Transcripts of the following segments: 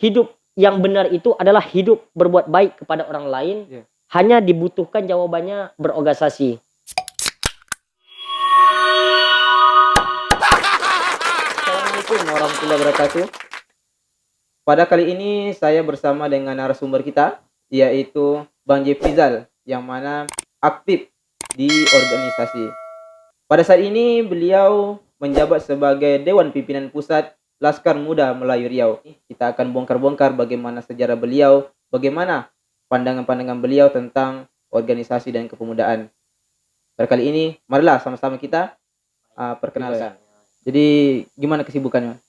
hidup yang benar itu adalah hidup berbuat baik kepada orang lain. Hanya dibutuhkan jawabannya berorganisasi. Assalamualaikum warahmatullahi wabarakatuh. Pada kali ini saya bersama dengan narasumber kita, yaitu Bang Jefrizal, yang mana aktif di organisasi. Pada saat ini beliau menjabat sebagai Dewan Pimpinan Pusat Laskar Muda Melayu Riau. Kita akan bongkar-bongkar bagaimana sejarah beliau, bagaimana pandangan-pandangan beliau tentang organisasi dan kepemudaan. Pada kali ini, marilah sama-sama kita perkenalkan. Jadi gimana kesibukannya?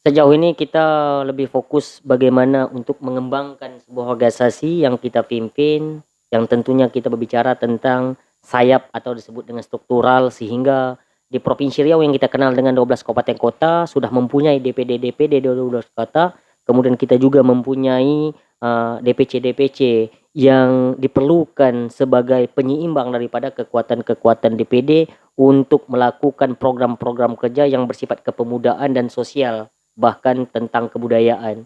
Sejauh ini kita lebih fokus bagaimana untuk mengembangkan sebuah organisasi yang kita pimpin, yang tentunya kita berbicara tentang sayap atau disebut dengan struktural, sehingga di Provinsi Riau yang kita kenal dengan 12 kabupaten kota sudah mempunyai DPD-DPD di 12 kota, kemudian kita juga mempunyai DPC-DPC yang diperlukan sebagai penyeimbang daripada kekuatan-kekuatan DPD untuk melakukan program-program kerja yang bersifat kepemudaan dan sosial, bahkan tentang kebudayaan.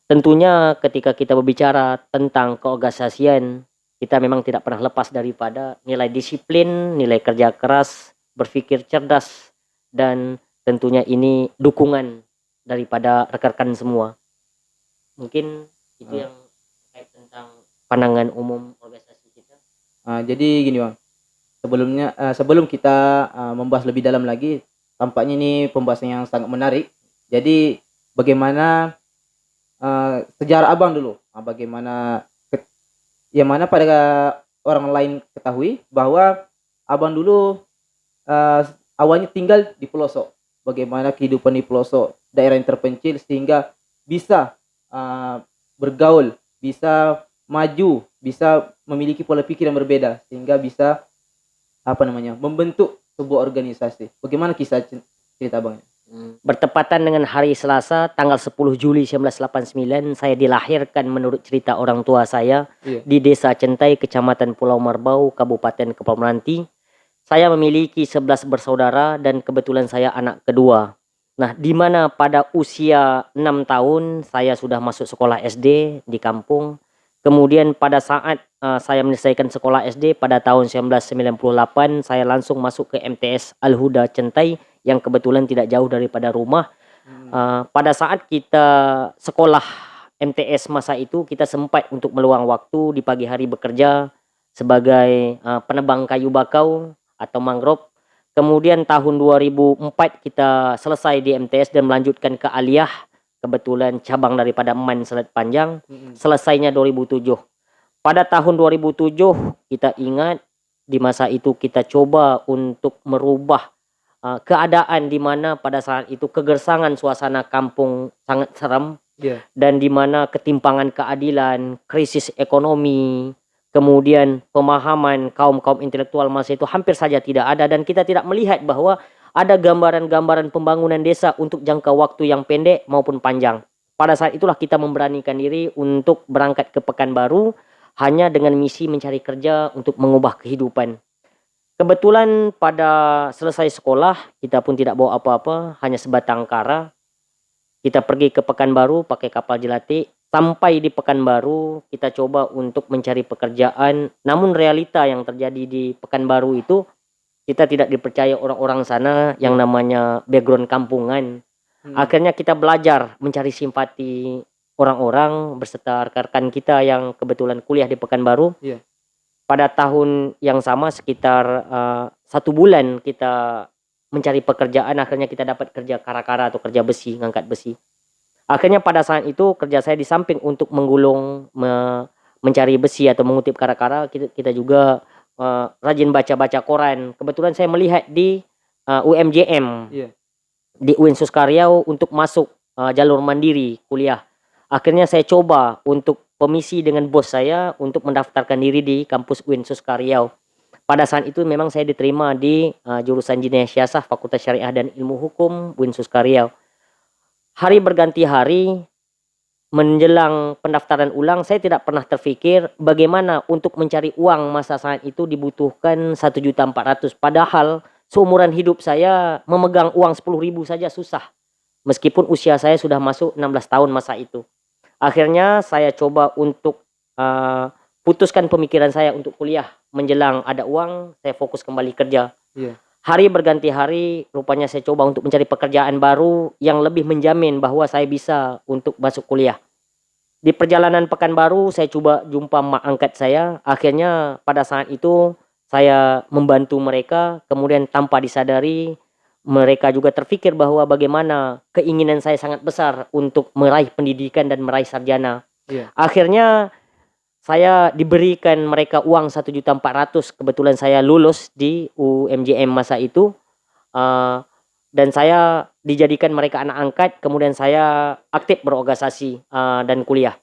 Tentunya ketika kita berbicara tentang keorganisasian, kita memang tidak pernah lepas daripada nilai disiplin, nilai kerja keras, berpikir cerdas, dan tentunya ini dukungan daripada rekan-rekan semua. Mungkin itu yang terkait tentang pandangan umum organisasi kita. Jadi gini Bang, sebelum kita membahas lebih dalam lagi, tampaknya ini pembahasan yang sangat menarik. Jadi bagaimana sejarah Abang dulu, bagaimana yang mana pada orang lain ketahui bahwa Abang dulu awalnya tinggal di pelosok. Bagaimana kehidupan di pelosok, daerah yang terpencil, sehingga bisa bergaul, bisa maju, bisa memiliki pola pikir yang berbeda, sehingga bisa membentuk sebuah organisasi. Bagaimana kisah cerita Abangnya? Bertepatan dengan hari Selasa tanggal 10 Juli 1989 saya dilahirkan menurut cerita orang tua saya di Desa Centai, Kecamatan Pulau Marbau, Kabupaten Kepulauan Meranti. Saya memiliki 11 bersaudara dan kebetulan saya anak kedua. Nah, di mana pada usia 6 tahun saya sudah masuk sekolah SD di kampung. Kemudian pada saat saya menyelesaikan sekolah SD pada tahun 1998, saya langsung masuk ke MTS Al-Huda Centai yang kebetulan tidak jauh daripada rumah. Pada saat kita sekolah MTS masa itu, kita sempat untuk meluang waktu di pagi hari bekerja sebagai penebang kayu bakau atau mangrove. Kemudian tahun 2004 kita selesai di MTS dan melanjutkan ke Aliyah. Kebetulan cabang daripada Eman Selat Panjang. Selesainya 2007. Pada tahun 2007 kita ingat di masa itu kita coba untuk merubah keadaan di mana pada saat itu kegersangan suasana kampung sangat seram, dan di mana ketimpangan keadilan, krisis ekonomi, kemudian pemahaman kaum-kaum intelektual masa itu hampir saja tidak ada, dan kita tidak melihat bahwa ada gambaran-gambaran pembangunan desa untuk jangka waktu yang pendek maupun panjang. Pada saat itulah kita memberanikan diri untuk berangkat ke Pekanbaru hanya dengan misi mencari kerja untuk mengubah kehidupan. Kebetulan pada selesai sekolah kita pun tidak bawa apa-apa, hanya sebatang kara. Kita pergi ke Pekanbaru pakai kapal jelati. Sampai di Pekanbaru kita coba untuk mencari pekerjaan. Namun realita yang terjadi di Pekanbaru itu, kita tidak dipercaya orang-orang sana yang namanya background kampungan. Akhirnya kita belajar mencari simpati orang-orang beserta rekan-rekan kita yang kebetulan kuliah di Pekanbaru. Pada tahun yang sama sekitar 1 bulan kita mencari pekerjaan, akhirnya kita dapat kerja kara-kara atau kerja besi, ngangkat besi. Akhirnya pada saat itu kerja saya di samping untuk menggulung, mencari besi atau mengutip kara-kara, kita juga rajin baca-baca koran. Kebetulan saya melihat di UMJM, di UIN Suskaryau untuk masuk jalur mandiri kuliah. Akhirnya saya coba untuk komisi dengan bos saya untuk mendaftarkan diri di kampus UIN Suskaryau. Pada saat itu memang saya diterima di jurusan Jinayah Siasah, Fakultas Syariah dan Ilmu Hukum UIN Suskaryau. Hari berganti hari, menjelang pendaftaran ulang, saya tidak pernah terfikir bagaimana untuk mencari uang masa saat itu dibutuhkan 1.400.000. Padahal seumuran hidup saya memegang uang 10.000 saja susah. Meskipun usia saya sudah masuk 16 tahun masa itu. Akhirnya saya coba untuk putuskan pemikiran saya untuk kuliah. Menjelang ada uang, saya fokus kembali kerja. Iya. Hari berganti hari, rupanya saya coba untuk mencari pekerjaan baru yang lebih menjamin bahwa saya bisa untuk masuk kuliah. Di perjalanan Pekanbaru, saya coba jumpa mak angkat saya. Akhirnya pada saat itu saya membantu mereka, kemudian tanpa disadari mereka juga terpikir bahwa bagaimana keinginan saya sangat besar untuk meraih pendidikan dan meraih sarjana. Iya. Akhirnya saya diberikan mereka uang 1.400.000, kebetulan saya lulus di UMJM masa itu, dan saya dijadikan mereka anak angkat, kemudian saya aktif berorganisasi dan kuliah.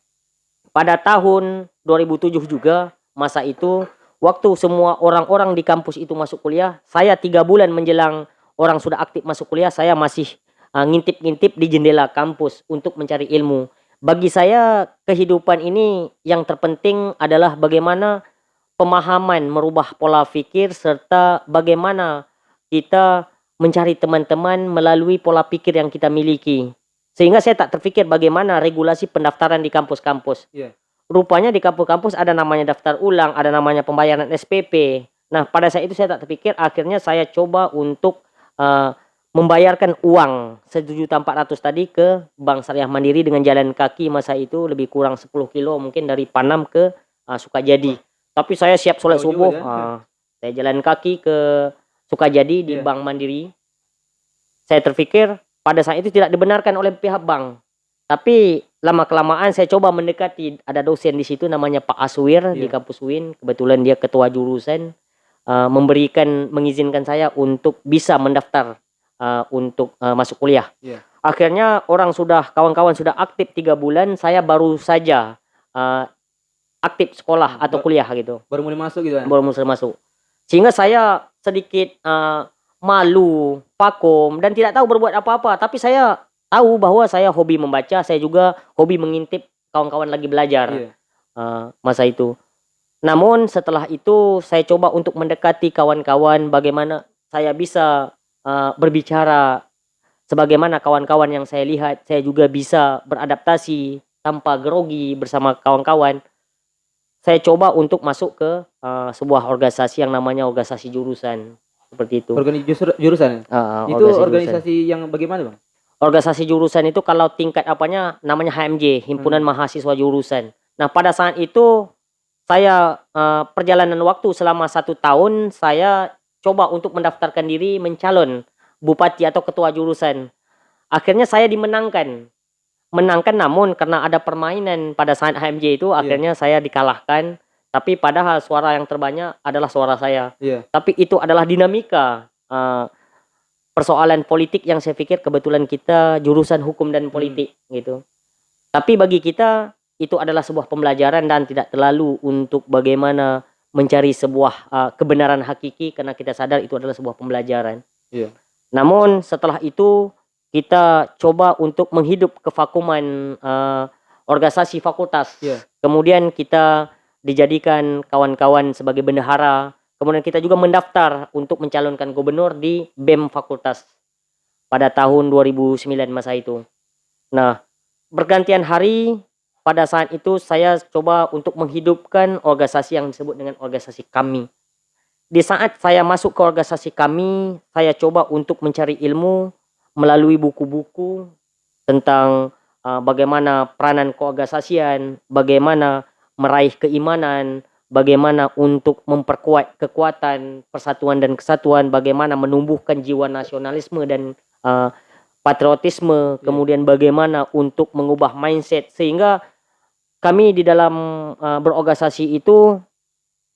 Pada tahun 2007 juga, masa itu waktu semua orang-orang di kampus itu masuk kuliah, saya 3 bulan menjelang orang sudah aktif masuk kuliah, saya masih ngintip-ngintip di jendela kampus untuk mencari ilmu. Bagi saya kehidupan ini yang terpenting adalah bagaimana pemahaman merubah pola pikir serta bagaimana kita mencari teman-teman melalui pola pikir yang kita miliki. Sehingga saya tak terpikir bagaimana regulasi pendaftaran di kampus-kampus. Iya. Rupanya di kampus-kampus ada namanya daftar ulang, ada namanya pembayaran SPP. Nah, pada saat itu saya tak terpikir, akhirnya saya coba untuk membayarkan uang 1.400.000 tadi ke Bank Syariah Mandiri dengan jalan kaki masa itu lebih kurang 10 kilo mungkin dari Panam ke Sukajadi. Tapi saya siap sholat Jauh subuh, juga ya. saya jalan kaki ke Sukajadi di Iya. Bank Mandiri. Saya terpikir pada saat itu tidak dibenarkan oleh pihak bank. Tapi lama-kelamaan saya coba mendekati, ada dosen di situ namanya Pak Aswir di Iya. kampus UIN, kebetulan dia ketua jurusan, mengizinkan saya untuk bisa mendaftar untuk masuk kuliah. Iya. Akhirnya kawan-kawan sudah aktif 3 bulan, saya baru saja aktif sekolah atau kuliah gitu, Baru mulai masuk gitu kan. baru masuk. Sehingga saya sedikit malu, vakum dan tidak tahu berbuat apa-apa. Tapi saya tahu bahwa saya hobi membaca, saya juga hobi mengintip kawan-kawan lagi belajar Iya. masa itu. Namun setelah itu saya coba untuk mendekati kawan-kawan bagaimana saya bisa berbicara sebagaimana kawan-kawan yang saya lihat, saya juga bisa beradaptasi tanpa grogi bersama kawan-kawan. Saya coba untuk masuk ke sebuah organisasi yang namanya organisasi jurusan, seperti itu. Jurusan ya? Itu Jurusan. organisasi yang bagaimana, Bang? Organisasi jurusan itu kalau tingkat apanya namanya HMJ, Himpunan Mahasiswa Jurusan. Nah, pada saat itu saya perjalanan waktu selama 1 tahun saya coba untuk mendaftarkan diri mencalon bupati atau ketua jurusan. Akhirnya saya menangkan namun karena ada permainan pada saat HMJ itu akhirnya saya dikalahkan. Tapi padahal suara yang terbanyak adalah suara saya. Iya. Tapi itu adalah dinamika persoalan politik yang saya pikir kebetulan kita jurusan hukum dan politik gitu. Tapi bagi kita itu adalah sebuah pembelajaran dan tidak terlalu untuk bagaimana mencari sebuah kebenaran hakiki karena kita sadar itu adalah sebuah pembelajaran. Iya. Namun setelah itu kita coba untuk menghidup kevakuman organisasi fakultas. Iya. Kemudian kita dijadikan kawan-kawan sebagai bendahara. Kemudian kita juga mendaftar untuk mencalonkan gubernur di BEM fakultas pada tahun 2009 masa itu. Nah, bergantian hari pada saat itu saya coba untuk menghidupkan organisasi yang disebut dengan organisasi kami. Di saat saya masuk ke organisasi kami, saya coba untuk mencari ilmu melalui buku-buku tentang bagaimana peranan keorganisasian, bagaimana meraih keimanan, bagaimana untuk memperkuat kekuatan persatuan dan kesatuan, bagaimana menumbuhkan jiwa nasionalisme dan patriotisme, kemudian bagaimana untuk mengubah mindset sehingga kami di dalam berorganisasi itu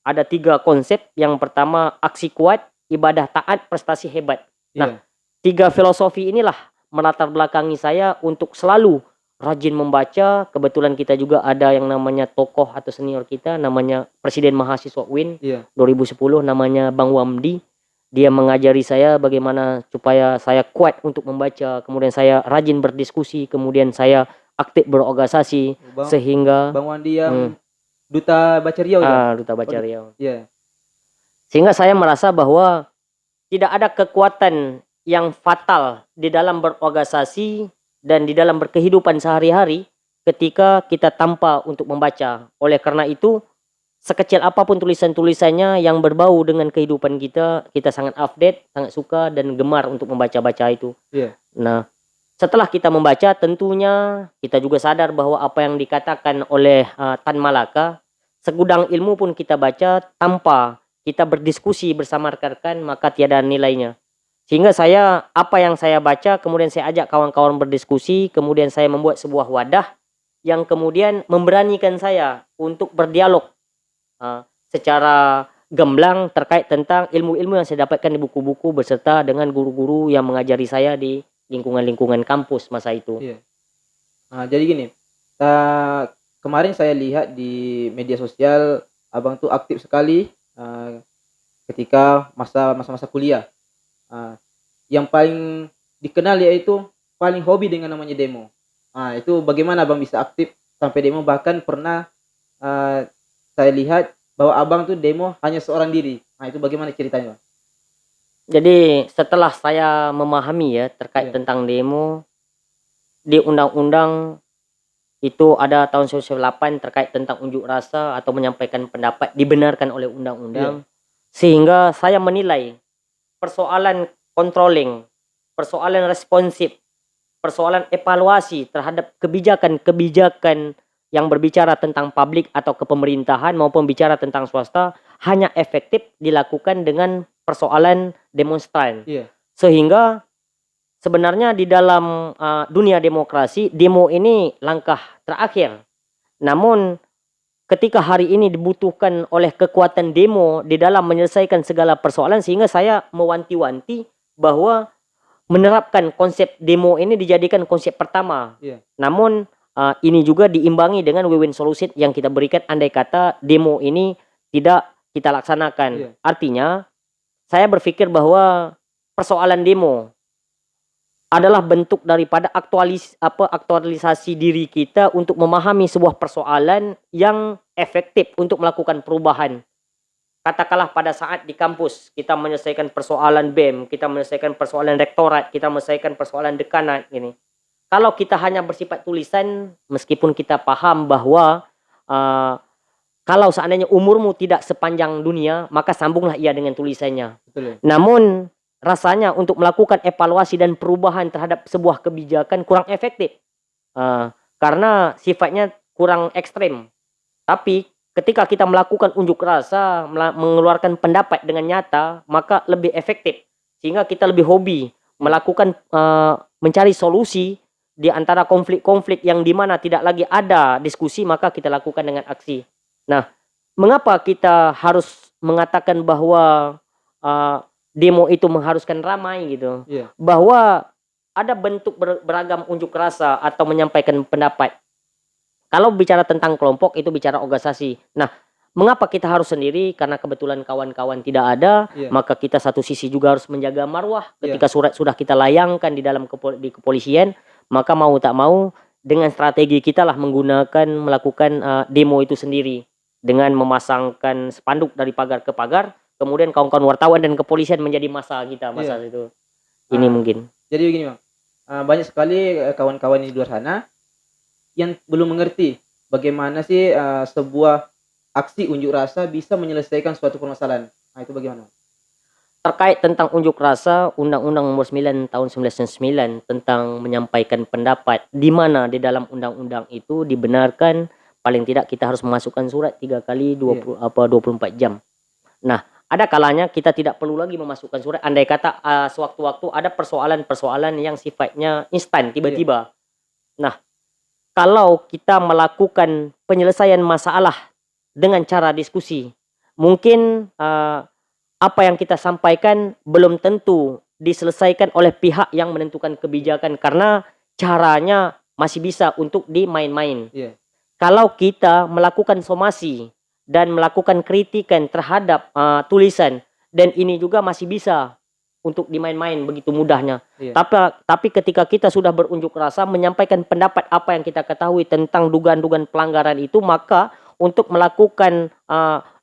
ada 3 konsep. Yang pertama aksi kuat, ibadah taat, prestasi hebat. Nah, 3 filosofi inilah melatar belakangi saya untuk selalu rajin membaca. Kebetulan kita juga ada yang namanya tokoh atau senior kita namanya Presiden Mahasiswa UIN 2010 namanya Bang Wamdi. Dia mengajari saya bagaimana supaya saya kuat untuk membaca, kemudian saya rajin berdiskusi, kemudian saya aktif berorganisasi sehingga Bang Wandi yang Duta Baca Riau ya? Duta Baca Riau. Iya. Sehingga saya merasa bahwa tidak ada kekuatan yang fatal di dalam berorganisasi dan di dalam berkehidupan sehari-hari ketika kita tanpa untuk membaca. Oleh karena itu, sekecil apapun tulisan-tulisannya yang berbau dengan kehidupan kita, kita sangat update, sangat suka dan gemar untuk membaca-baca itu. Iya. Nah, setelah kita membaca, tentunya kita juga sadar bahwa apa yang dikatakan oleh Tan Malaka, segudang ilmu pun kita baca tanpa kita berdiskusi bersama rekan-rekan, maka tiada nilainya. Sehingga saya, apa yang saya baca, kemudian saya ajak kawan-kawan berdiskusi, kemudian saya membuat sebuah wadah yang kemudian memberanikan saya untuk berdialog secara gamblang terkait tentang ilmu-ilmu yang saya dapatkan di buku-buku beserta dengan guru-guru yang mengajari saya di lingkungan-lingkungan kampus masa itu. Iya. Jadi gini, kemarin saya lihat di media sosial abang tuh aktif sekali ketika masa-masa kuliah. Yang paling dikenal yaitu paling hobi dengan namanya demo. Itu bagaimana abang bisa aktif sampai demo, bahkan pernah saya lihat bahwa abang tuh demo hanya seorang diri. Itu bagaimana ceritanya, Bang? Jadi setelah saya memahami ya terkait Iya. tentang demo, di undang-undang itu ada tahun 1998 terkait tentang unjuk rasa atau menyampaikan pendapat dibenarkan oleh undang-undang. Sehingga saya menilai persoalan controlling, persoalan responsif, persoalan evaluasi terhadap kebijakan-kebijakan yang berbicara tentang publik atau kepemerintahan maupun bicara tentang swasta hanya efektif dilakukan dengan persoalan demonstran. Iya. Sehingga sebenarnya di dalam dunia demokrasi, demo ini langkah terakhir. Namun ketika hari ini dibutuhkan oleh kekuatan demo di dalam menyelesaikan segala persoalan, sehingga saya mewanti-wanti bahwa menerapkan konsep demo ini dijadikan konsep pertama. Iya. Namun ini juga diimbangi dengan win-win solution yang kita berikan andai kata demo ini tidak kita laksanakan. Iya. Artinya saya berpikir bahwa persoalan demo adalah bentuk daripada aktualisasi diri kita untuk memahami sebuah persoalan yang efektif untuk melakukan perubahan. Katakanlah pada saat di kampus kita menyelesaikan persoalan BEM, kita menyelesaikan persoalan rektorat, kita menyelesaikan persoalan dekanat gini. Kalau kita hanya bersifat tulisan, meskipun kita paham bahwa kalau seandainya umurmu tidak sepanjang dunia, maka sambunglah ia dengan tulisannya. Betul ya? Namun rasanya untuk melakukan evaluasi dan perubahan terhadap sebuah kebijakan kurang efektif. Karena sifatnya kurang ekstrem. Tapi ketika kita melakukan unjuk rasa, mengeluarkan pendapat dengan nyata, maka lebih efektif. Sehingga kita lebih hobi melakukan mencari solusi di antara konflik-konflik yang dimana tidak lagi ada diskusi, maka kita lakukan dengan aksi. Nah, mengapa kita harus mengatakan bahwa demo itu mengharuskan ramai gitu? Iya. Bahwa ada bentuk beragam unjuk rasa atau menyampaikan pendapat. Kalau bicara tentang kelompok itu bicara organisasi. Nah, mengapa kita harus sendiri? Karena kebetulan kawan-kawan tidak ada, Iya. maka kita satu sisi juga harus menjaga marwah. Iya. Ketika surat sudah kita layangkan di dalam di kepolisian, maka mau tak mau dengan strategi kita lah melakukan demo itu sendiri dengan memasangkan spanduk dari pagar ke pagar. Kemudian kawan-kawan wartawan dan kepolisian menjadi masa kita masa itu. Ini mungkin. Jadi begini, Bang. Banyak sekali kawan-kawan di luar sana yang belum mengerti bagaimana sih sebuah aksi unjuk rasa bisa menyelesaikan suatu permasalahan. Itu bagaimana? Terkait tentang unjuk rasa, Undang-Undang Nomor 9 tahun 1999 tentang menyampaikan pendapat, di mana di dalam undang-undang itu dibenarkan paling tidak kita harus memasukkan surat 3 kali 24 jam. Nah, ada kalanya kita tidak perlu lagi memasukkan surat, andai kata sewaktu-waktu ada persoalan-persoalan yang sifatnya instan tiba-tiba. Nah, kalau kita melakukan penyelesaian masalah dengan cara diskusi, mungkin apa yang kita sampaikan belum tentu diselesaikan oleh pihak yang menentukan kebijakan karena caranya masih bisa untuk dimain-main. Iya. Kalau kita melakukan somasi dan melakukan kritikan terhadap tulisan, dan ini juga masih bisa untuk dimain-main begitu mudahnya. Iya. Tapi ketika kita sudah berunjuk rasa menyampaikan pendapat apa yang kita ketahui tentang dugaan-dugaan pelanggaran itu, maka untuk melakukan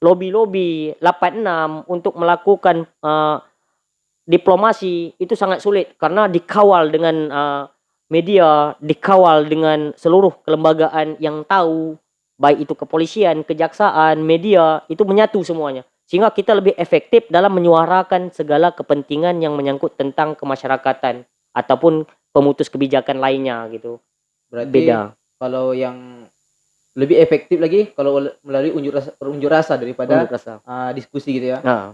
lobby-lobby 86 untuk melakukan diplomasi itu sangat sulit karena dikawal dengan media, dikawal dengan seluruh kelembagaan yang tahu, baik itu kepolisian, kejaksaan, media, itu menyatu semuanya. Sehingga kita lebih efektif dalam menyuarakan segala kepentingan yang menyangkut tentang kemasyarakatan ataupun pemutus kebijakan lainnya gitu. Berarti Beda. kalau yang lebih efektif lagi kalau melalui unjuk rasa daripada Unjuk rasa. diskusi gitu ya. Nah,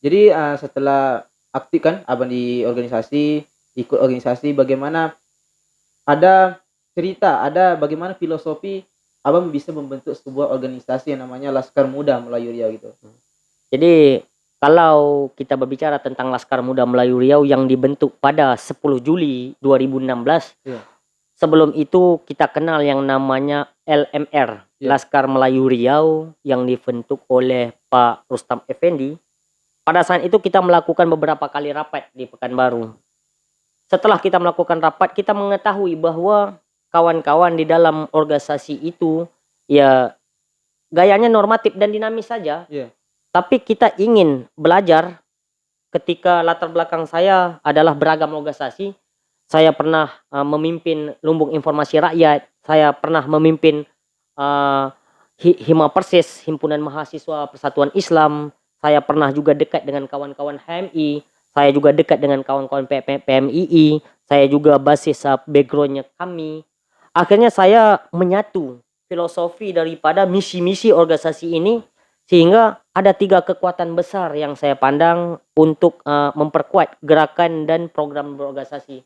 Jadi setelah aktif kan abang di organisasi, ikut organisasi, bagaimana ada cerita, ada bagaimana filosofi abang bisa membentuk sebuah organisasi yang namanya Laskar Muda Melayu Riau gitu. jadi kalau kita berbicara tentang Laskar Muda Melayu Riau yang dibentuk pada 10 Juli 2016, Iya. sebelum itu kita kenal yang namanya LMR, Iya. Laskar Melayu Riau, yang dibentuk oleh Pak Rustam Effendi. Pada saat itu kita melakukan beberapa kali rapat di Pekanbaru. Setelah kita melakukan rapat, kita mengetahui bahwa kawan-kawan di dalam organisasi itu ya gayanya normatif dan dinamis saja. Iya. Tapi kita ingin belajar. Ketika latar belakang saya adalah beragam organisasi, saya pernah memimpin Lumbung Informasi Rakyat, saya pernah memimpin Hima Persis, Himpunan Mahasiswa Persatuan Islam, saya pernah juga dekat dengan kawan-kawan HMI, saya juga dekat dengan kawan-kawan PMII, saya juga basis backgroundnya kami. Akhirnya saya menyatu filosofi daripada misi-misi organisasi ini, sehingga ada 3 kekuatan besar yang saya pandang untuk memperkuat gerakan dan program berorganisasi.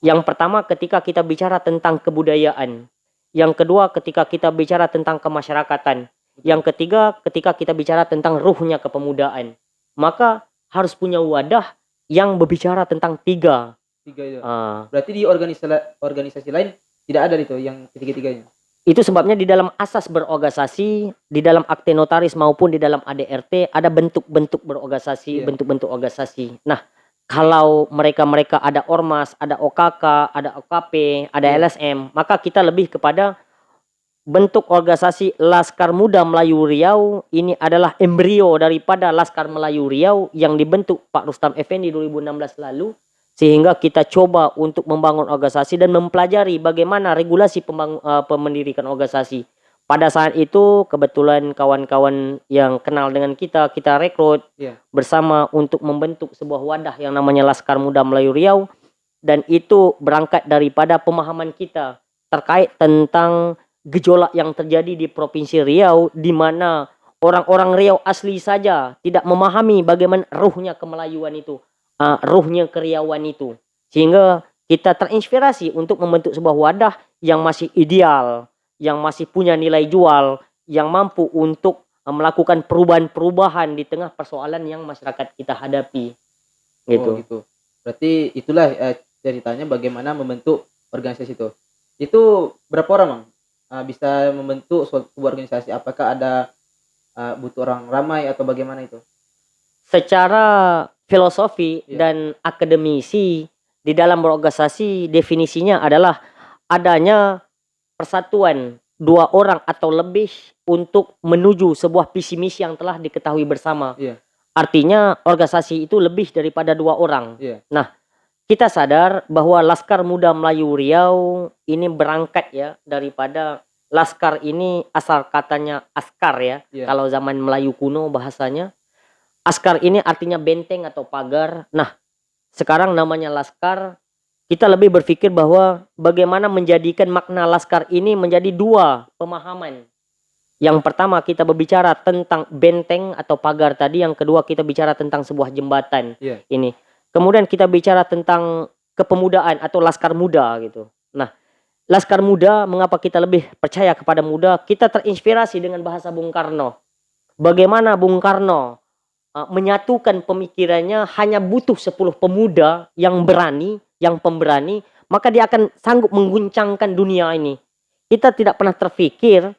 Yang pertama ketika kita bicara tentang kebudayaan. Yang kedua ketika kita bicara tentang kemasyarakatan. Yang ketiga ketika kita bicara tentang ruhnya kepemudaan. Maka harus punya wadah yang berbicara tentang 3. Itu. Berarti di organisasi lain tidak ada itu yang ketiga-tiganya. Itu sebabnya di dalam asas berorganisasi, di dalam akte notaris maupun di dalam ADRT ada bentuk-bentuk berorganisasi, bentuk-bentuk organisasi. Nah, kalau mereka ada ormas, ada OKK, ada OKP, ada LSM, maka kita lebih kepada bentuk organisasi Laskar Muda Melayu Riau. Ini adalah embrio daripada Laskar Melayu Riau yang dibentuk Pak Rustam Effendi 2016 lalu. Sehingga kita coba untuk membangun organisasi dan mempelajari bagaimana regulasi pemendirikan organisasi. Pada saat itu kebetulan kawan-kawan yang kenal dengan kita rekrut bersama untuk membentuk sebuah wadah yang namanya Laskar Muda Melayu Riau. Dan itu berangkat daripada pemahaman kita terkait tentang gejolak yang terjadi di Provinsi Riau, di mana orang-orang Riau asli saja tidak memahami bagaimana ruhnya kemelayuan itu. Ruhnya keriauan itu, sehingga kita terinspirasi untuk membentuk sebuah wadah yang masih ideal, yang masih punya nilai jual, yang mampu untuk melakukan perubahan-perubahan di tengah persoalan yang masyarakat kita hadapi gitu. Oh, gitu. Berarti itulah ceritanya bagaimana membentuk organisasi itu berapa orang Bang? Bisa membentuk sebuah organisasi, apakah ada butuh orang ramai atau bagaimana itu? Secara filosofi dan akademisi di dalam berorganisasi definisinya adalah adanya persatuan 2 orang atau lebih untuk menuju sebuah visi misi yang telah diketahui bersama. Artinya organisasi itu lebih daripada 2 orang. Nah, kita sadar bahwa Laskar Muda Melayu Riau ini berangkat ya daripada Laskar ini asal katanya askar ya. Kalau zaman Melayu kuno bahasanya. Askar ini artinya benteng atau pagar. Nah, sekarang namanya Laskar. Kita lebih berpikir bahwa bagaimana menjadikan makna Laskar ini menjadi 2 pemahaman. Yang pertama kita berbicara tentang benteng atau pagar tadi. Yang kedua kita bicara tentang sebuah jembatan ini. Kemudian kita bicara tentang kepemudaan atau Laskar Muda gitu. Nah, Laskar Muda, mengapa kita lebih percaya kepada muda? Kita terinspirasi dengan bahasa Bung Karno. Bagaimana Bung Karno menyatukan pemikirannya, hanya butuh 10 pemuda yang berani, yang pemberani, maka dia akan sanggup mengguncangkan dunia ini. Kita tidak pernah terfikir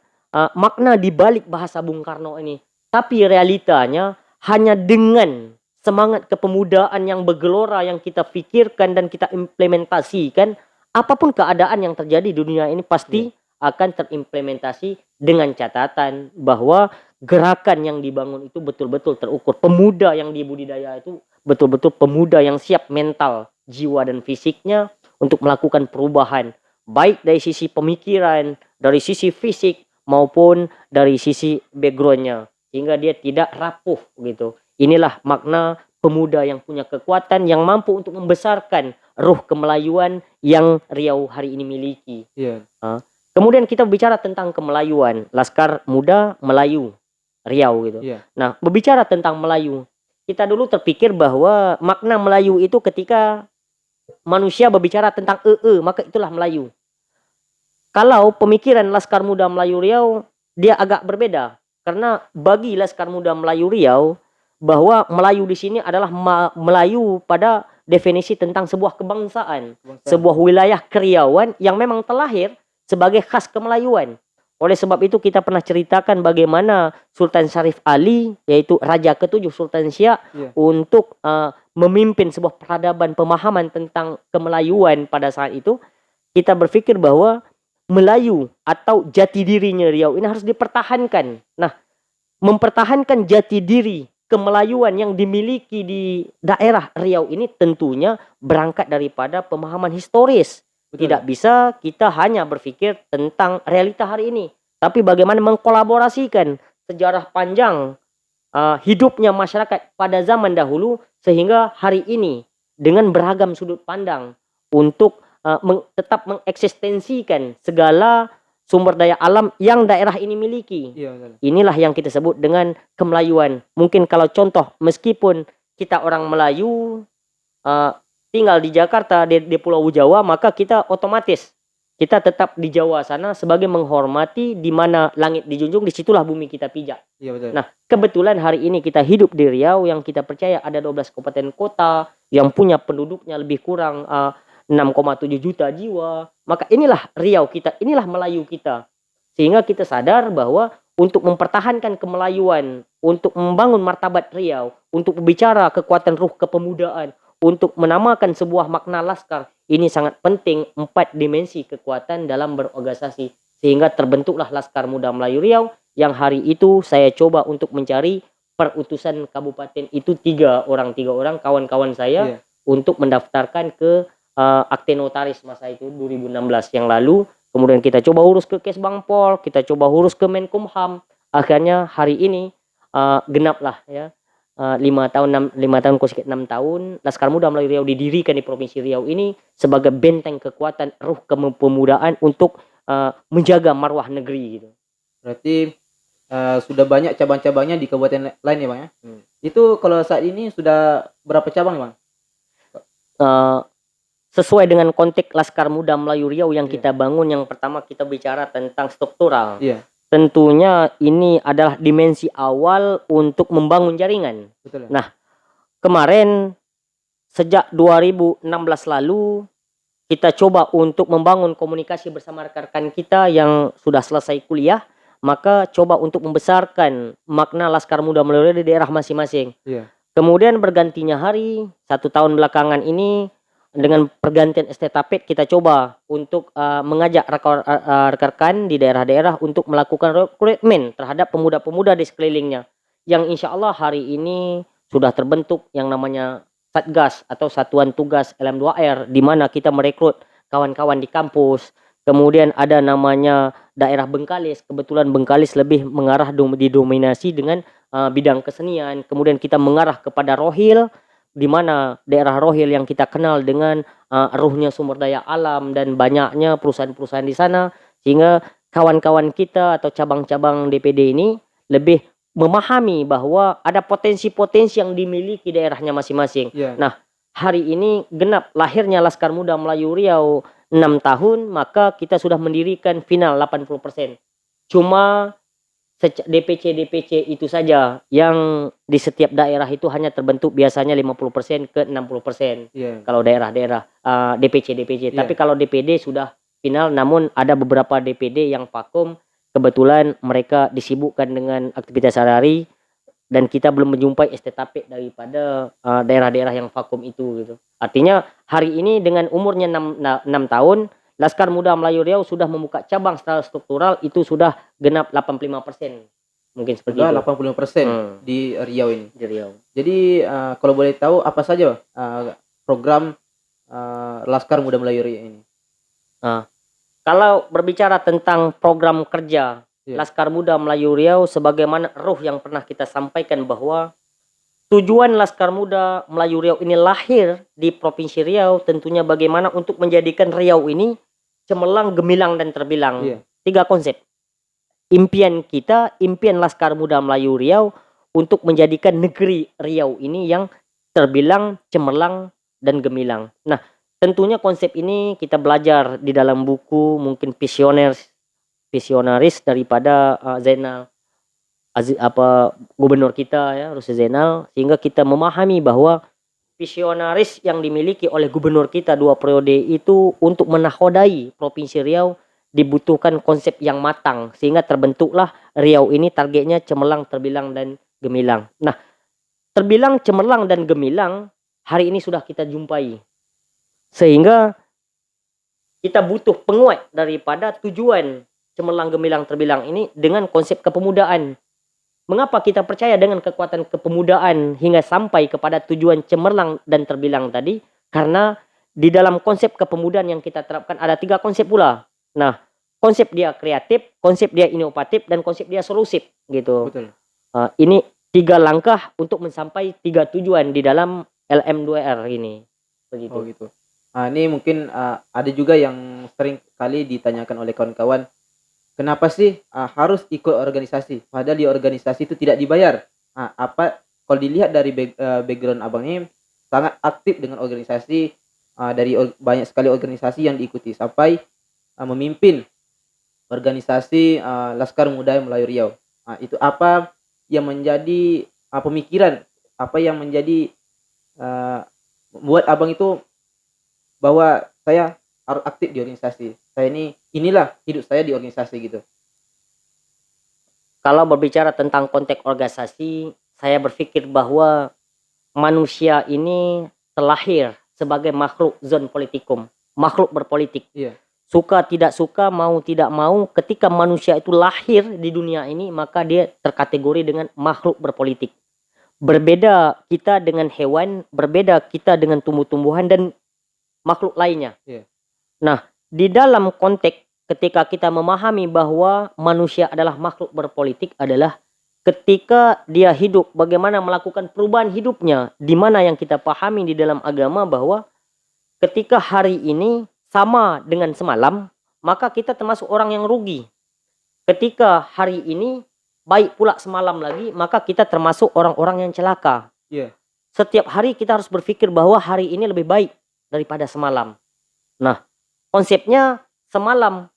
makna di balik bahasa Bung Karno ini. Tapi realitanya hanya dengan semangat kepemudaan yang bergelora yang kita pikirkan dan kita implementasikan, apapun keadaan yang terjadi di dunia ini pasti akan terimplementasi dengan catatan bahwa gerakan yang dibangun itu betul-betul terukur. Pemuda yang dibudidaya itu betul-betul pemuda yang siap mental, jiwa dan fisiknya untuk melakukan perubahan, baik dari sisi pemikiran, dari sisi fisik maupun dari sisi backgroundnya, sehingga dia tidak rapuh gitu. Inilah makna pemuda yang punya kekuatan, yang mampu untuk membesarkan ruh kemelayuan yang Riau hari ini miliki. Iya. Kemudian kita bicara tentang kemelayuan, Laskar Muda Melayu Riau gitu. Iya. Nah, berbicara tentang Melayu, kita dulu terpikir bahwa makna Melayu itu ketika manusia berbicara tentang maka itulah Melayu. Kalau pemikiran Laskar Muda Melayu Riau, dia agak berbeda. Karena bagi Laskar Muda Melayu Riau, bahwa Melayu di sini adalah Melayu pada definisi tentang sebuah kebangsaan, sebuah wilayah keriauan yang memang terlahir sebagai khas kemelayuan. Oleh sebab itu kita pernah ceritakan bagaimana Sultan Syarif Ali, yaitu Raja ke-7 Sultan Siak, untuk memimpin sebuah peradaban pemahaman tentang kemelayuan pada saat itu. Kita berpikir bahwa Melayu atau jati dirinya Riau ini harus dipertahankan. Nah, mempertahankan jati diri kemelayuan yang dimiliki di daerah Riau ini tentunya berangkat daripada pemahaman historis. Betul. Tidak bisa kita hanya berpikir tentang realita hari ini, tapi bagaimana mengkolaborasikan sejarah panjang hidupnya masyarakat pada zaman dahulu sehingga hari ini dengan beragam sudut pandang untuk tetap mengeksistensikan segala sumber daya alam yang daerah ini miliki. Iya, betul. Inilah yang kita sebut dengan kemelayuan. Mungkin kalau contoh, meskipun kita orang Melayu tinggal di Jakarta, di Pulau Jawa, maka kita otomatis kita tetap di Jawa sana sebagai menghormati di mana langit dijunjung, disitulah bumi kita pijak. Iya, betul. Nah, kebetulan hari ini kita hidup di Riau yang kita percaya ada 12 kabupaten kota yang punya penduduknya lebih kurang 6,7 juta jiwa. Maka inilah Riau kita, inilah Melayu kita. Sehingga kita sadar bahwa untuk mempertahankan kemelayuan, untuk membangun martabat Riau, untuk berbicara kekuatan ruh kepemudaan, untuk menamakan sebuah makna laskar, ini sangat penting 4 dimensi kekuatan dalam berorganisasi. Sehingga terbentuklah Laskar Muda Melayu Riau yang hari itu saya coba untuk mencari perutusan kabupaten itu 3 orang kawan-kawan saya untuk mendaftarkan ke akte notaris masa itu 2016 yang lalu. Kemudian kita coba urus ke Kesbangpol, kita coba urus ke Menkumham. Akhirnya hari ini genaplah ya 5 tahun 6 tahun Laskar Muda Melayu Riau didirikan di Provinsi Riau ini sebagai benteng kekuatan ruh kepemudaan untuk menjaga marwah negeri gitu. Berarti sudah banyak cabang-cabangnya di kabupaten lain ya, Bang ya? Itu kalau saat ini sudah berapa cabang, Bang? Sesuai dengan konteks Laskar Muda Melayu Riau yang kita bangun, yang pertama kita bicara tentang struktural. Tentunya ini adalah dimensi awal untuk membangun jaringan. Betul. Nah, kemarin sejak 2016 lalu kita coba untuk membangun komunikasi bersama rekan-rekan kita yang sudah selesai kuliah, maka coba untuk membesarkan makna Laskar Muda Melayu Riau di daerah masing-masing. Kemudian bergantinya hari, 1 tahun belakangan ini dengan pergantian estafet kita coba untuk mengajak rekan-rekan di daerah-daerah untuk melakukan rekrutmen terhadap pemuda-pemuda di sekelilingnya, yang insya Allah hari ini sudah terbentuk yang namanya Satgas atau Satuan Tugas LM2R, di mana kita merekrut kawan-kawan di kampus. Kemudian ada namanya daerah Bengkalis, kebetulan Bengkalis lebih mengarah didominasi dengan bidang kesenian. Kemudian kita mengarah kepada Rohil, di mana daerah Rohil yang kita kenal dengan ruhnya sumber daya alam dan banyaknya perusahaan-perusahaan di sana, sehingga kawan-kawan kita atau cabang-cabang DPD ini lebih memahami bahwa ada potensi-potensi yang dimiliki daerahnya masing-masing. Nah, hari ini genap lahirnya Laskar Muda Melayu Riau 6 tahun, maka kita sudah mendirikan final 80%. Cuma DPC itu saja yang di setiap daerah itu hanya terbentuk biasanya 50% ke 60%. Kalau daerah-daerah DPC. Tapi kalau DPD sudah final, namun ada beberapa DPD yang vakum, kebetulan mereka disibukkan dengan aktivitas sehari-hari dan kita belum menjumpai estafet daripada daerah-daerah yang vakum itu gitu. Artinya hari ini dengan umurnya 6 tahun, Laskar Muda Melayu Riau sudah membuka cabang secara struktural itu sudah genap 85%. Mungkin seperti sudah itu. 80% di Riau ini. Di Riau. Jadi kalau boleh tahu apa saja program Laskar Muda Melayu Riau ini. Nah, kalau berbicara tentang program kerja Iya. Laskar Muda Melayu Riau, sebagaimana ruh yang pernah kita sampaikan bahwa tujuan Laskar Muda Melayu Riau ini lahir di Provinsi Riau tentunya bagaimana untuk menjadikan Riau ini cemerlang, gemilang, dan terbilang. Iya. 3 konsep. Impian kita, impian Laskar Muda Melayu Riau untuk menjadikan negeri Riau ini yang terbilang, cemerlang, dan gemilang. Nah, tentunya konsep ini kita belajar di dalam buku mungkin visionaris daripada Zainal gubernur kita ya, Rusdi Zainal, sehingga kita memahami bahwa visionaris yang dimiliki oleh gubernur kita 2 periode itu untuk menakodai Provinsi Riau dibutuhkan konsep yang matang, sehingga terbentuklah Riau ini targetnya cemerlang, terbilang, dan gemilang. Nah, terbilang, cemerlang, dan gemilang hari ini sudah kita jumpai, sehingga kita butuh penguat daripada tujuan cemerlang, gemilang, terbilang ini dengan konsep kepemudaan. Mengapa kita percaya dengan kekuatan kepemudaan hingga sampai kepada tujuan cemerlang dan terbilang tadi? Karena di dalam konsep kepemudaan yang kita terapkan ada 3 konsep pula. Nah, konsep dia kreatif, konsep dia inovatif, dan konsep dia solusif gitu. Betul. Ini 3 langkah untuk mencapai 3 tujuan di dalam LM2R ini. Begitu. Oh gitu. Ini mungkin ada juga yang sering kali ditanyakan oleh kawan-kawan, kenapa sih harus ikut organisasi? Padahal di organisasi itu tidak dibayar. Kalau dilihat dari background abang ini sangat aktif dengan organisasi, dari banyak sekali organisasi yang diikuti sampai memimpin organisasi Laskar Muda Melayu Riau. Itu apa yang menjadi pemikiran, apa yang menjadi membuat abang itu bahwa saya harus aktif di organisasi. Saya inilah hidup saya di organisasi gitu. Kalau berbicara tentang konteks organisasi, saya berpikir bahwa manusia ini terlahir sebagai makhluk zon politikum, makhluk berpolitik. Iya. Suka tidak suka, mau tidak mau, ketika manusia itu lahir di dunia ini, maka dia terkategori dengan makhluk berpolitik. Berbeda kita dengan hewan, berbeda kita dengan tumbuh-tumbuhan dan makhluk lainnya. Iya. Nah, di dalam konteks ketika kita memahami bahwa manusia adalah makhluk berpolitik adalah ketika dia hidup, bagaimana melakukan perubahan hidupnya, di mana yang kita pahami di dalam agama bahwa ketika hari ini sama dengan semalam, maka kita termasuk orang yang rugi. Ketika hari ini baik pula semalam lagi, maka kita termasuk orang-orang yang celaka. Iya. Setiap hari kita harus berpikir bahwa hari ini lebih baik daripada semalam. Nah, konsepnya semalam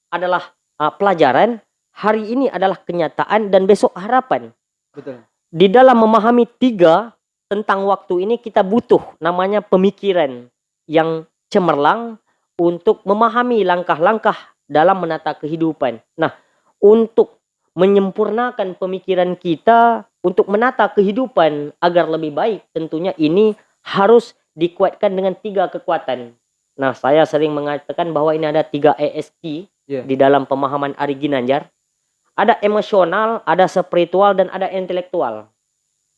adalah pelajaran, hari ini adalah kenyataan, dan besok harapan. Betul. Di dalam memahami 3 tentang waktu ini kita butuh namanya pemikiran yang cemerlang untuk memahami langkah-langkah dalam menata kehidupan. Nah, untuk menyempurnakan pemikiran kita untuk menata kehidupan agar lebih baik, tentunya ini harus dikuatkan dengan 3 kekuatan. Nah, saya sering mengatakan bahwa ini ada 3 ESG di dalam pemahaman Ari Ginanjar. Ada emosional, ada spiritual, dan ada intelektual.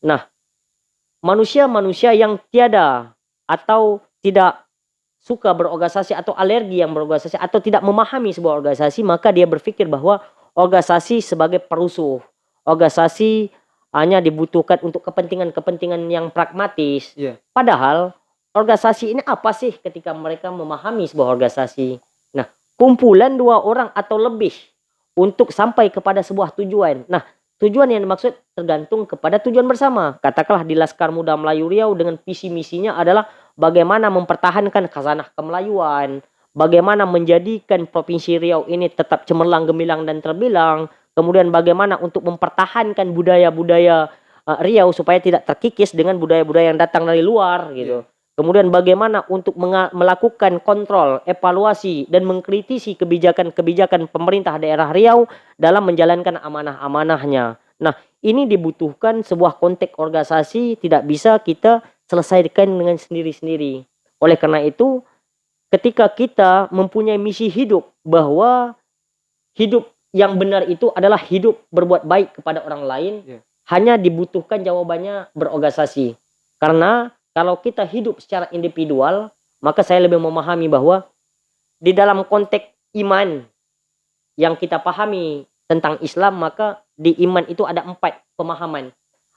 Nah, manusia-manusia yang tiada atau tidak suka berorganisasi atau alergi yang berorganisasi atau tidak memahami sebuah organisasi, maka dia berpikir bahwa organisasi sebagai perusuh. Organisasi hanya dibutuhkan untuk kepentingan-kepentingan yang pragmatis. Iya. Padahal organisasi ini apa sih ketika mereka memahami sebuah organisasi? Nah, kumpulan 2 orang atau lebih untuk sampai kepada sebuah tujuan. Nah, tujuan yang dimaksud tergantung kepada tujuan bersama. Katakanlah di Laskar Muda Melayu Riau dengan visi misinya adalah bagaimana mempertahankan khazanah kemelayuan, bagaimana menjadikan Provinsi Riau ini tetap cemerlang, gemilang, dan terbilang, kemudian bagaimana untuk mempertahankan budaya-budaya Riau supaya tidak terkikis dengan budaya-budaya yang datang dari luar gitu. Kemudian bagaimana untuk melakukan kontrol, evaluasi, dan mengkritisi kebijakan-kebijakan pemerintah daerah Riau dalam menjalankan amanah-amanahnya. Nah, ini dibutuhkan sebuah konteks organisasi, tidak bisa kita selesaikan dengan sendiri-sendiri. Oleh karena itu, ketika kita mempunyai misi hidup bahwa hidup yang benar itu adalah hidup berbuat baik kepada orang lain, hanya dibutuhkan jawabannya berorganisasi. Karena kalau kita hidup secara individual, maka saya lebih memahami bahwa di dalam konteks iman yang kita pahami tentang Islam, maka di iman itu ada 4 pemahaman.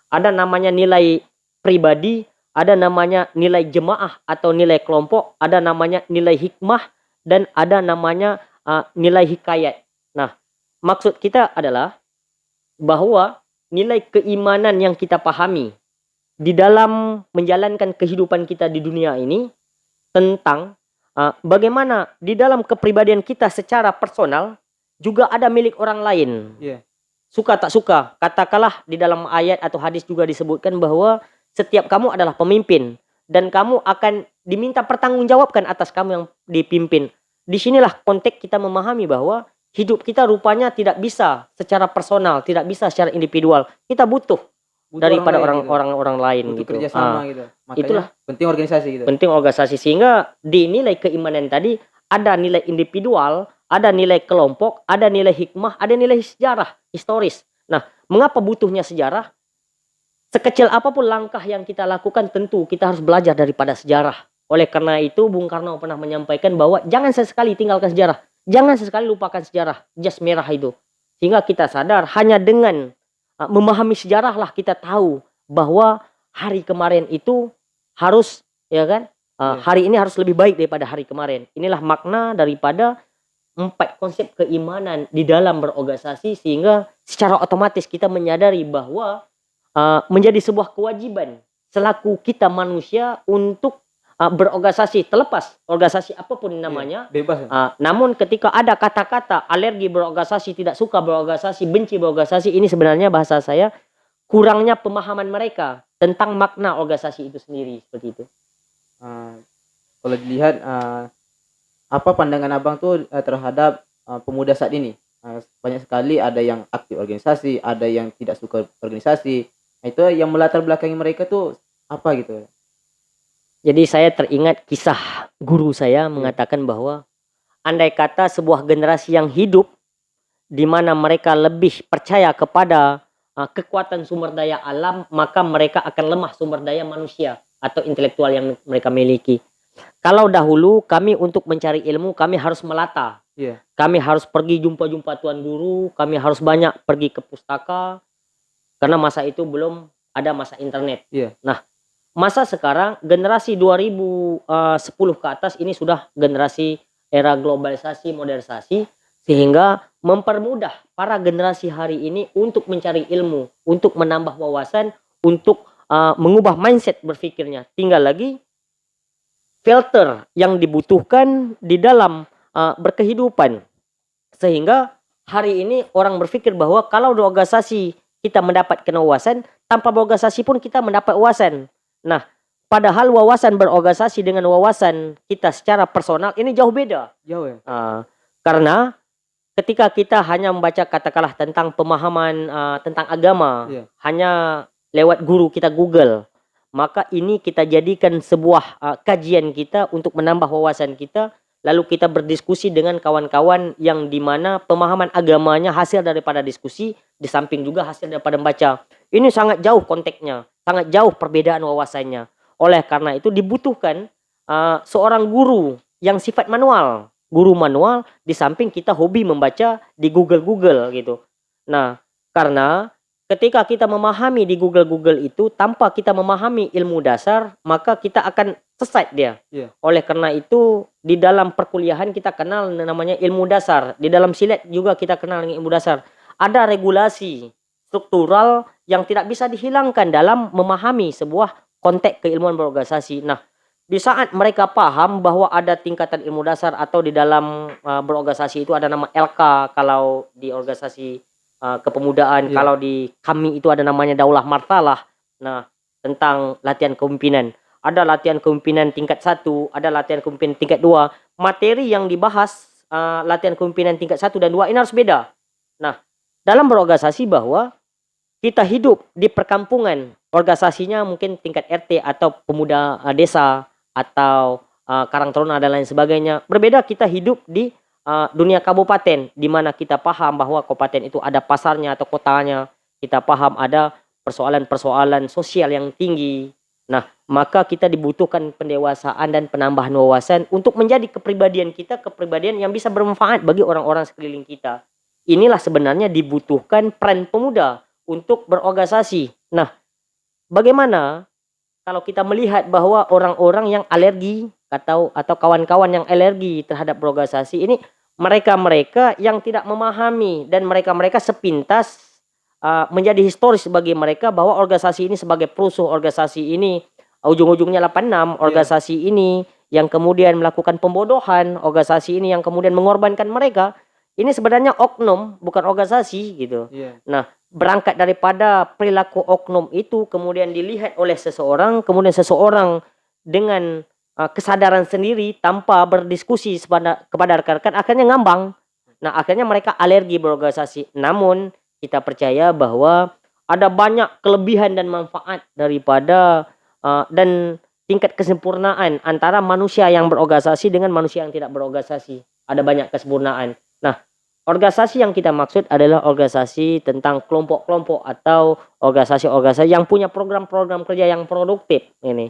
Ada namanya nilai pribadi, ada namanya nilai jemaah atau nilai kelompok, ada namanya nilai hikmah, dan ada namanya nilai hikayat. Nah, maksud kita adalah bahwa nilai keimanan yang kita pahami di dalam menjalankan kehidupan kita di dunia ini tentang bagaimana di dalam kepribadian kita secara personal juga ada milik orang lain. Iya. Suka tak suka, katakanlah di dalam ayat atau hadis juga disebutkan bahwa setiap kamu adalah pemimpin dan kamu akan diminta pertanggungjawabkan atas kamu yang dipimpin. Disinilah konteks kita memahami bahwa hidup kita rupanya tidak bisa secara personal, tidak bisa secara individual. Kita butuh daripada orang-orang lain butuh gitu. kerjasama gitu. Makanya Itulah penting organisasi gitu. penting organisasi, sehingga di nilai keimanan tadi ada nilai individual, ada nilai kelompok, ada nilai hikmah, ada nilai sejarah historis. Nah, mengapa butuhnya sejarah? Sekecil apapun langkah yang kita lakukan, tentu kita harus belajar daripada sejarah. Oleh karena itu Bung Karno pernah menyampaikan bahwa jangan sesekali tinggalkan sejarah, jangan sesekali lupakan sejarah, jas merah itu. Sehingga kita sadar hanya dengan memahami sejarah lah kita tahu bahwa hari kemarin itu harus, ya kan, hari ini harus lebih baik daripada hari kemarin. Inilah makna daripada 4 konsep keimanan di dalam berorganisasi, sehingga secara otomatis kita menyadari bahwa menjadi sebuah kewajiban selaku kita manusia untuk berorganisasi, terlepas organisasi apapun namanya. Bebas. Namun ketika ada kata-kata alergi berorganisasi, tidak suka berorganisasi, benci berorganisasi, ini sebenarnya bahasa saya kurangnya pemahaman mereka tentang makna organisasi itu sendiri, seperti itu. Kalau dilihat apa pandangan abang tuh terhadap pemuda saat ini? Banyak sekali ada yang aktif organisasi, ada yang tidak suka organisasi. Itu yang melatar belakangi mereka tuh apa gitu? Jadi saya teringat kisah guru saya mengatakan bahwa andai kata sebuah generasi yang hidup di mana mereka lebih percaya kepada kekuatan sumber daya alam, maka mereka akan lemah sumber daya manusia atau intelektual yang mereka miliki. Kalau dahulu kami untuk mencari ilmu kami harus melata. Iya. Kami harus pergi jumpa-jumpa tuan guru, kami harus banyak pergi ke pustaka, karena masa itu belum ada masa internet. Iya. Nah, masa sekarang generasi 2010 ke atas ini sudah generasi era globalisasi, modernisasi, sehingga mempermudah para generasi hari ini untuk mencari ilmu, untuk menambah wawasan, untuk mengubah mindset berpikirnya. Tinggal lagi filter yang dibutuhkan di dalam berkehidupan, sehingga hari ini orang berpikir bahwa kalau berorganisasi kita mendapatkan wawasan, tanpa berorganisasi pun kita mendapat wawasan. Nah, padahal wawasan berorganisasi dengan wawasan kita secara personal ini jauh beda. Jauh ya. Karena ketika kita hanya membaca katakanlah tentang pemahaman tentang agama, hanya lewat guru kita Google, maka ini kita jadikan sebuah kajian kita untuk menambah wawasan kita, lalu kita berdiskusi dengan kawan-kawan yang dimana pemahaman agamanya hasil daripada diskusi, di samping juga hasil daripada membaca. Ini sangat jauh konteksnya, sangat jauh perbedaan wawasannya. Oleh karena itu dibutuhkan seorang guru yang sifat manual, guru manual, di samping kita hobi membaca di Google gitu. Nah, karena ketika kita memahami di Google itu tanpa kita memahami ilmu dasar, maka kita akan sesat dia. Oleh karena itu di dalam perkuliahan kita kenal namanya ilmu dasar. Di dalam silet juga kita kenal ilmu dasar. Ada regulasi struktural yang tidak bisa dihilangkan dalam memahami sebuah konteks keilmuan berorganisasi. Nah, di saat mereka paham bahwa ada tingkatan ilmu dasar atau di dalam berorganisasi itu ada nama LK kalau di organisasi kepemudaan, kalau di kami itu ada namanya daulah martalah. Nah, tentang latihan kepemimpinan. Ada latihan kepemimpinan tingkat 1, ada latihan kepemimpinan tingkat 2. Materi yang dibahas latihan kepemimpinan tingkat 1 dan 2 ini harus beda. Nah, dalam berorganisasi bahwa kita hidup di perkampungan, organisasinya mungkin tingkat RT atau pemuda desa atau Karang Taruna dan lain sebagainya. Berbeda kita hidup di dunia kabupaten, di mana kita paham bahwa kabupaten itu ada pasarnya atau kotanya. Kita paham ada persoalan-persoalan sosial yang tinggi. Nah, maka kita dibutuhkan pendewasaan dan penambahan wawasan untuk menjadi kepribadian kita kepribadian yang bisa bermanfaat bagi orang-orang sekeliling kita. Inilah sebenarnya dibutuhkan peran pemuda untuk berorganisasi. Nah, bagaimana kalau kita melihat bahwa orang-orang yang alergi atau kawan-kawan yang alergi terhadap berorganisasi ini mereka-mereka yang tidak memahami dan mereka-mereka sepintas menjadi historis bagi mereka bahwa organisasi ini sebagai perusuh, organisasi ini ujung-ujungnya 86, organisasi ini yang kemudian melakukan pembodohan, organisasi ini yang kemudian mengorbankan mereka. Ini sebenarnya oknum, bukan organisasi gitu. Nah, berangkat daripada perilaku oknum itu kemudian dilihat oleh seseorang, kemudian seseorang dengan kesadaran sendiri tanpa berdiskusi kepada rekan-rekan akhirnya ngambang. Nah, akhirnya mereka alergi berorganisasi. Namun kita percaya bahwa ada banyak kelebihan dan manfaat daripada dan tingkat kesempurnaan antara manusia yang berorganisasi dengan manusia yang tidak berorganisasi. Ada banyak kesempurnaan. Nah, organisasi yang kita maksud adalah organisasi tentang kelompok-kelompok atau organisasi-organisasi yang punya program-program kerja yang produktif ini.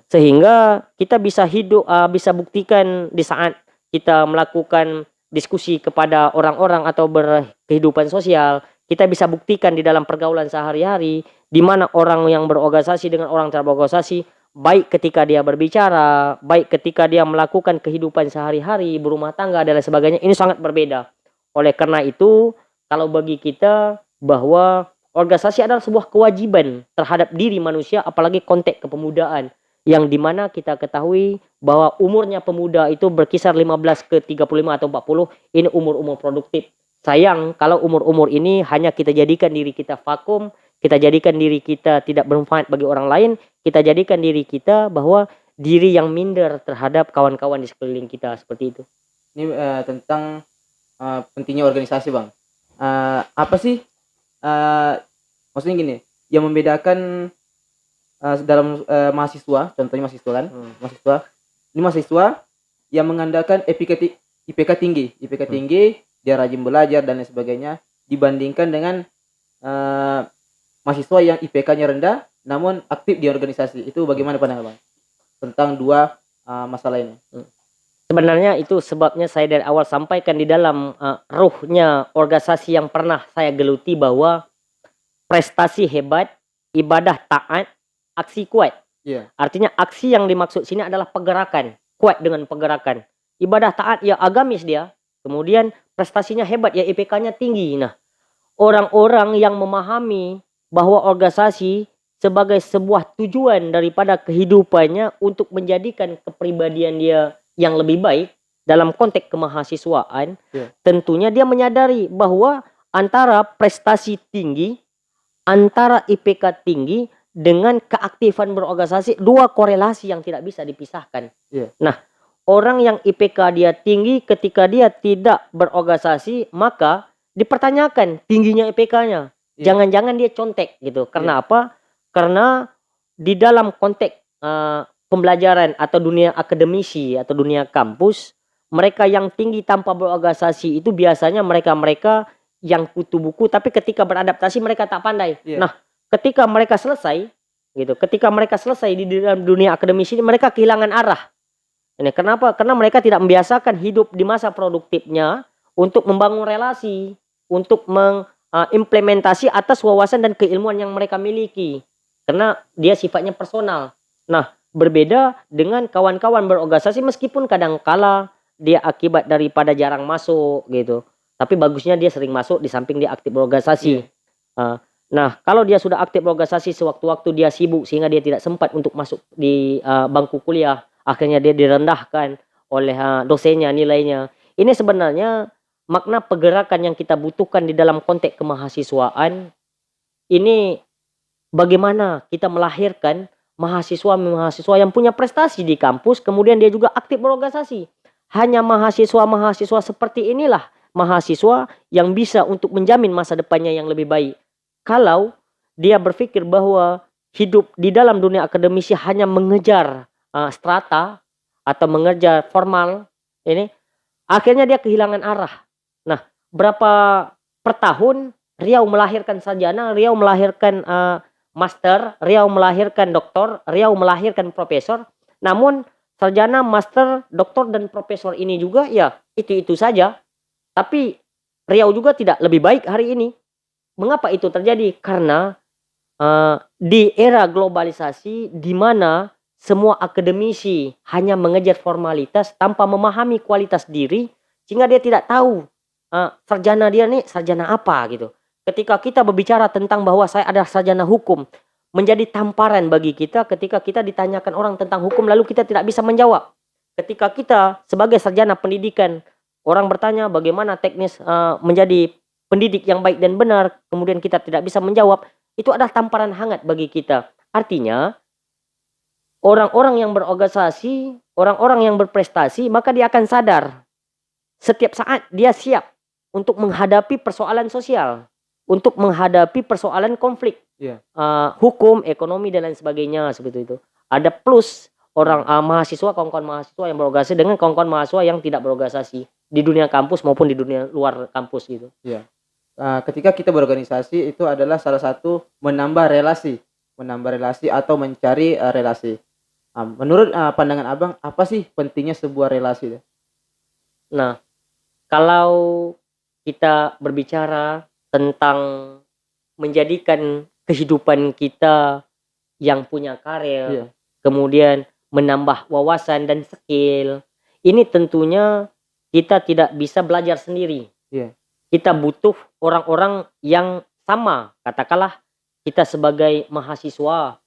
Sehingga kita bisa hidup, bisa buktikan di saat kita melakukan diskusi kepada orang-orang atau berkehidupan sosial, kita bisa buktikan di dalam pergaulan sehari-hari di mana orang yang berorganisasi dengan orang tidak berorganisasi, baik ketika dia berbicara, baik ketika dia melakukan kehidupan sehari-hari, berumah tangga dan lain sebagainya, ini sangat berbeda. Oleh karena itu, kalau bagi kita bahwa organisasi adalah sebuah kewajiban terhadap diri manusia, apalagi konteks kepemudaan, yang dimana kita ketahui bahwa umurnya pemuda itu berkisar 15 ke 35 atau 40, ini umur-umur produktif. Sayang kalau umur-umur ini hanya kita jadikan diri kita vakum, kita jadikan diri kita tidak bermanfaat bagi orang lain, kita jadikan diri kita bahwa diri yang minder terhadap kawan-kawan di sekeliling kita, seperti itu. Ini tentang pentingnya organisasi, Bang. Apa sih maksudnya gini, yang membedakan dalam mahasiswa, contohnya mahasiswa kan, mahasiswa yang mengandalkan IPK tinggi, dia rajin belajar dan lain sebagainya, dibandingkan dengan mahasiswa yang IPK-nya rendah namun aktif di organisasi. Itu bagaimana pandangan Bang tentang dua masalah ini? Sebenarnya itu sebabnya saya dari awal sampaikan di dalam ruhnya organisasi yang pernah saya geluti bahwa prestasi hebat, ibadah taat, aksi kuat. Artinya aksi yang dimaksud sini adalah pergerakan, kuat dengan pergerakan. Ibadah taat ya agamis dia, kemudian prestasinya hebat ya IPK-nya tinggi. Nah, orang-orang yang memahami bahwa organisasi sebagai sebuah tujuan daripada kehidupannya untuk menjadikan kepribadian dia yang lebih baik dalam konteks kemahasiswaan, tentunya dia menyadari bahwa antara prestasi tinggi, antara IPK tinggi dengan keaktifan berorganisasi, dua korelasi yang tidak bisa dipisahkan. Nah, orang yang IPK dia tinggi ketika dia tidak berorganisasi, maka dipertanyakan tingginya IPK-nya. Jangan-jangan dia contek gitu. Karena apa? Karena di dalam konteks pembelajaran atau dunia akademisi atau dunia kampus, mereka yang tinggi tanpa berorganisasi itu biasanya mereka-mereka yang kutu buku, tapi ketika beradaptasi mereka tak pandai. Nah, ketika mereka selesai di dalam dunia akademisi ini, mereka kehilangan arah. Ini kenapa? Karena mereka tidak membiasakan hidup di masa produktifnya untuk membangun relasi, untuk mengimplementasi atas wawasan dan keilmuan yang mereka miliki. Karena dia sifatnya personal. Nah, berbeda dengan kawan-kawan berorganisasi meskipun kadang-kala dia akibat daripada jarang masuk gitu. Tapi bagusnya dia sering masuk di samping dia aktif berorganisasi. Nah, kalau dia sudah aktif berorganisasi sewaktu-waktu dia sibuk sehingga dia tidak sempat untuk masuk di bangku kuliah, akhirnya dia direndahkan oleh dosennya nilainya. Ini sebenarnya makna pergerakan yang kita butuhkan di dalam konteks kemahasiswaan. Ini bagaimana kita melahirkan mahasiswa-mahasiswa yang punya prestasi di kampus, kemudian dia juga aktif berorganisasi. Hanya mahasiswa-mahasiswa seperti inilah mahasiswa yang bisa untuk menjamin masa depannya yang lebih baik. Kalau dia berpikir bahwa hidup di dalam dunia akademisi hanya mengejar strata atau mengejar formal, ini akhirnya dia kehilangan arah. Nah, berapa per tahun Riau melahirkan sarjana, Riau melahirkan master, Riau melahirkan doktor, Riau melahirkan profesor, namun sarjana, master, doktor dan profesor ini juga ya itu-itu saja. Tapi Riau juga tidak lebih baik hari ini. Mengapa itu terjadi? Karena di era globalisasi di mana semua akademisi hanya mengejar formalitas tanpa memahami kualitas diri, sehingga dia tidak tahu sarjana dia nih sarjana apa gitu. Ketika kita berbicara tentang bahwa saya adalah sarjana hukum, menjadi tamparan bagi kita ketika kita ditanyakan orang tentang hukum lalu kita tidak bisa menjawab. Ketika kita sebagai sarjana pendidikan, orang bertanya bagaimana teknis menjadi pendidik yang baik dan benar, kemudian kita tidak bisa menjawab, itu adalah tamparan hangat bagi kita. Artinya orang-orang yang berorganisasi, orang-orang yang berprestasi, maka dia akan sadar setiap saat dia siap untuk menghadapi persoalan sosial, untuk menghadapi persoalan konflik, hukum, ekonomi dan lain sebagainya seperti itu. Ada plus orang mahasiswa, kawan-kawan mahasiswa yang berorganisasi dengan kawan-kawan mahasiswa yang tidak berorganisasi di dunia kampus maupun di dunia luar kampus gitu. Iya. Ketika kita berorganisasi itu adalah salah satu menambah relasi atau mencari relasi. Menurut pandangan Abang, apa sih pentingnya sebuah relasi? Nah, kalau kita berbicara tentang menjadikan kehidupan kita yang punya karir, kemudian menambah wawasan dan skill, ini tentunya kita tidak bisa belajar sendiri. Kita butuh orang-orang yang sama. Katakanlah kita sebagai mahasiswa,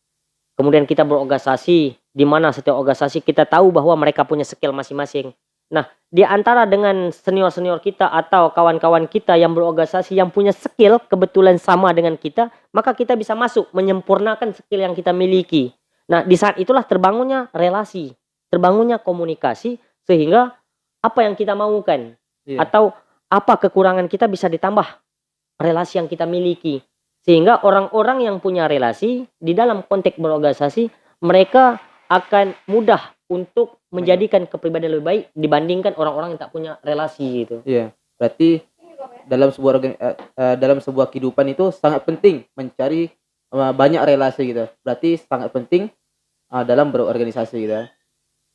kemudian kita berorganisasi, di mana setiap organisasi kita tahu bahwa mereka punya skill masing-masing. Nah, di antara dengan senior-senior kita atau kawan-kawan kita yang berorganisasi yang punya skill kebetulan sama dengan kita, maka kita bisa masuk menyempurnakan skill yang kita miliki. Nah, di saat itulah terbangunnya relasi, terbangunnya komunikasi, sehingga apa yang kita maukan atau apa kekurangan kita bisa ditambah relasi yang kita miliki. Sehingga orang-orang yang punya relasi di dalam konteks berorganisasi, mereka akan mudah untuk menjadikan kepribadian lebih baik dibandingkan orang-orang yang tak punya relasi gitu. Iya, berarti dalam sebuah kehidupan itu sangat penting mencari banyak relasi gitu. Berarti sangat penting dalam berorganisasi gitu.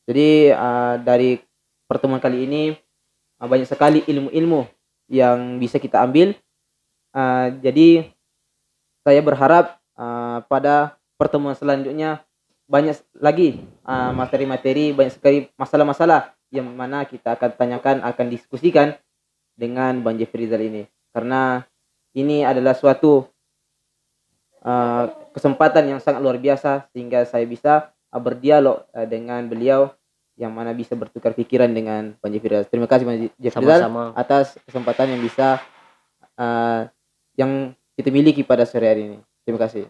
Jadi dari pertemuan kali ini banyak sekali ilmu-ilmu yang bisa kita ambil. Jadi saya berharap pada pertemuan selanjutnya banyak lagi materi-materi, banyak sekali masalah-masalah yang mana kita akan tanyakan, akan diskusikan dengan Bang Jeffrey Rizal ini. Karena ini adalah suatu kesempatan yang sangat luar biasa sehingga saya bisa berdialog dengan beliau yang mana bisa bertukar pikiran dengan Bang Jeffrey Rizal. Terima kasih Bang Jeffrey Rizal atas kesempatan yang bisa yang kita miliki pada sore hari ini. Terima kasih.